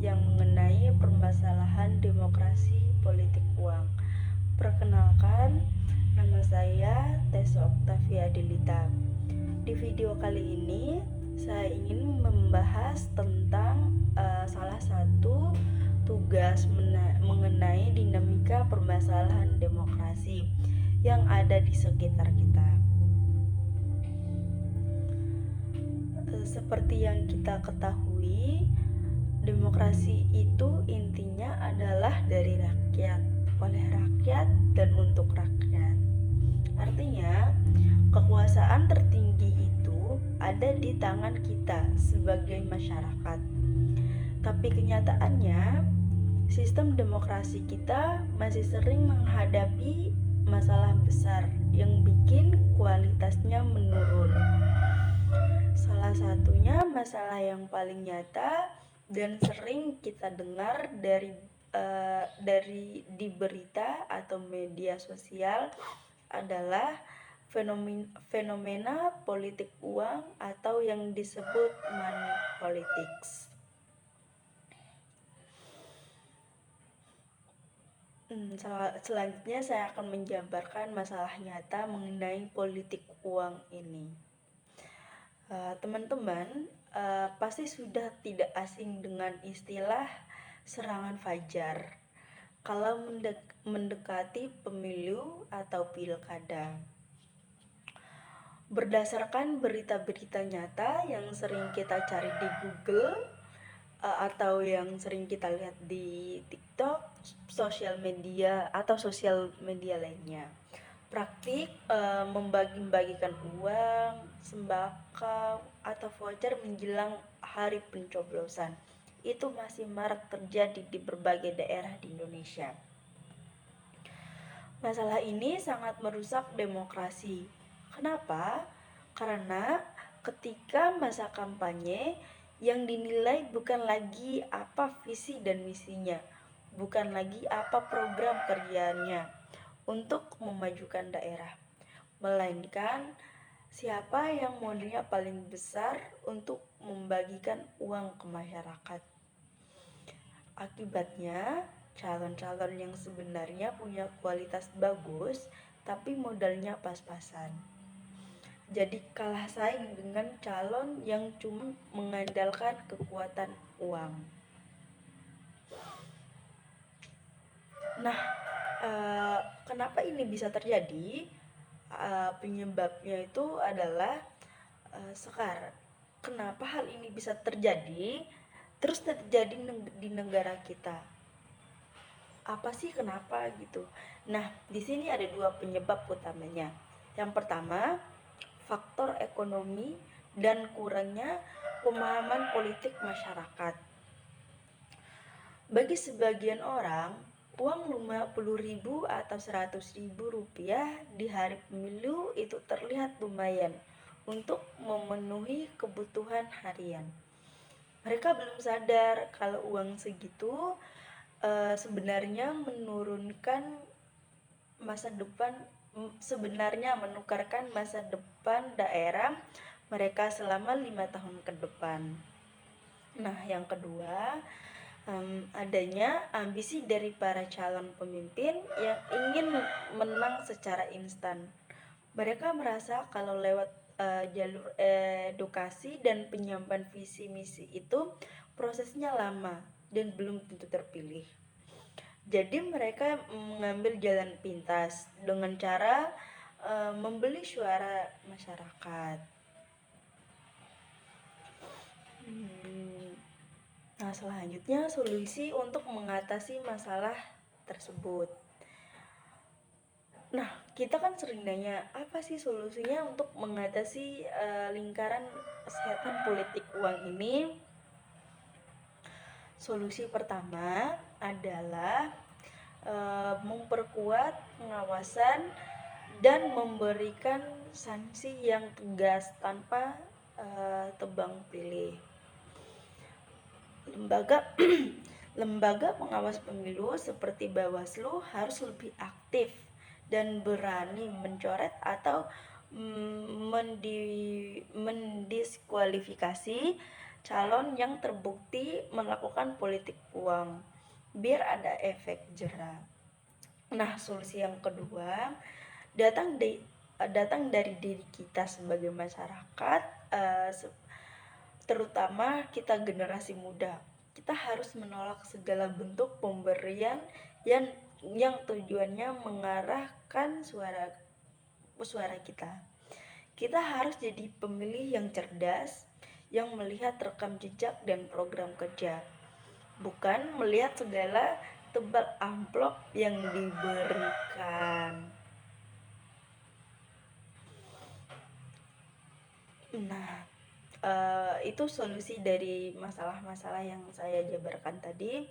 yang mengenai permasalahan demokrasi politik uang. Perkenalkan, nama saya Tessa Octavia Delita. Di video kali ini, saya ingin membahas tentang salah satu tugas mengenai dinamika permasalahan demokrasi yang ada di sekitar kita. Seperti yang kita ketahui, demokrasi itu intinya adalah dari rakyat, oleh rakyat, dan untuk rakyat. Artinya, kekuasaan tertinggi itu ada di tangan kita sebagai masyarakat. Tapi kenyataannya, sistem demokrasi kita masih sering menghadapi masalah besar yang bikin kualitasnya menurun. Salah satunya masalah yang paling nyata dan sering kita dengar dari di berita atau media sosial adalah fenomena politik uang atau yang disebut money politics. Selanjutnya saya akan menjabarkan masalah nyata mengenai politik uang ini. Teman-teman pasti sudah tidak asing dengan istilah serangan fajar kalau mendekati pemilu atau pilkada. Berdasarkan berita-berita nyata yang sering kita cari di Google atau yang sering kita lihat di TikTok, sosial media lainnya. Praktik membagi-bagikan uang, sembako, atau voucher menjelang hari pencoblosan itu masih marak terjadi di berbagai daerah di Indonesia. Masalah ini sangat merusak demokrasi. Kenapa? Karena ketika masa kampanye yang dinilai bukan lagi apa visi dan misinya, bukan lagi apa program kerjanya untuk memajukan daerah, melainkan siapa yang modalnya paling besar untuk membagikan uang ke masyarakat. Akibatnya, calon-calon yang sebenarnya punya kualitas bagus tapi modalnya pas-pasan. Jadi kalah saing dengan calon yang cuma mengandalkan kekuatan uang. Nah, kenapa ini bisa terjadi? Penyebabnya itu adalah sekarang. Kenapa hal ini bisa terjadi? Terus terjadi di negara kita. Apa sih kenapa gitu? Nah, di sini ada dua penyebab utamanya. Yang pertama, faktor ekonomi dan kurangnya pemahaman politik masyarakat. Bagi sebagian orang, uang 50.000 atau 100.000 rupiah di hari pemilu itu terlihat lumayan untuk memenuhi kebutuhan harian. Mereka belum sadar kalau uang segitu sebenarnya menukarkan masa depan daerah mereka selama 5 tahun ke depan. Nah, yang kedua, adanya ambisi dari para calon pemimpin yang ingin menang secara instan. Mereka merasa kalau lewat jalur edukasi dan penyampaian visi misi itu prosesnya lama dan belum tentu terpilih. Jadi mereka mengambil jalan pintas dengan cara membeli suara masyarakat. Nah, selanjutnya solusi untuk mengatasi masalah tersebut. Nah, kita kan sering nanya, apa sih solusinya untuk mengatasi lingkaran setan politik uang ini? Solusi pertama adalah memperkuat pengawasan dan memberikan sanksi yang tegas tanpa tebang pilih. Lembaga pengawas pemilu seperti Bawaslu harus lebih aktif dan berani mencoret atau mendiskualifikasi calon yang terbukti melakukan politik uang biar ada efek jera. Nah, solusi yang kedua datang dari diri kita sebagai masyarakat, terutama kita generasi muda. Kita harus menolak segala bentuk pemberian yang tujuannya mengarahkan suara suara kita. Kita harus jadi pemilih yang cerdas, yang melihat rekam jejak dan program kerja, bukan melihat segala tebal amplop yang diberikan. Nah, itu solusi dari masalah-masalah yang saya jabarkan tadi.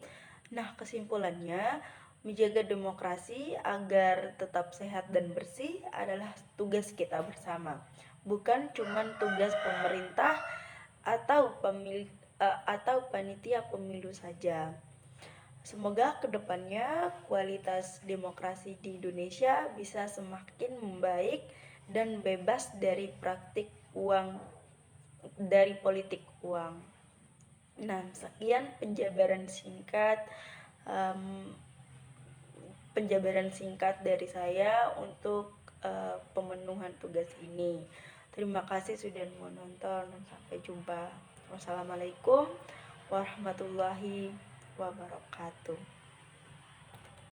Nah, kesimpulannya, menjaga demokrasi agar tetap sehat dan bersih adalah tugas kita bersama, bukan cuma tugas pemerintah atau panitia pemilu saja. Semoga kedepannya kualitas demokrasi di Indonesia bisa semakin membaik dan bebas dari praktik uang, dari politik uang. Nah, sekian um, penjabaran singkat dari saya untuk pemenuhan tugas ini. Terima kasih sudah menonton. Sampai jumpa. Wassalamualaikum warahmatullahi wabarakatuh.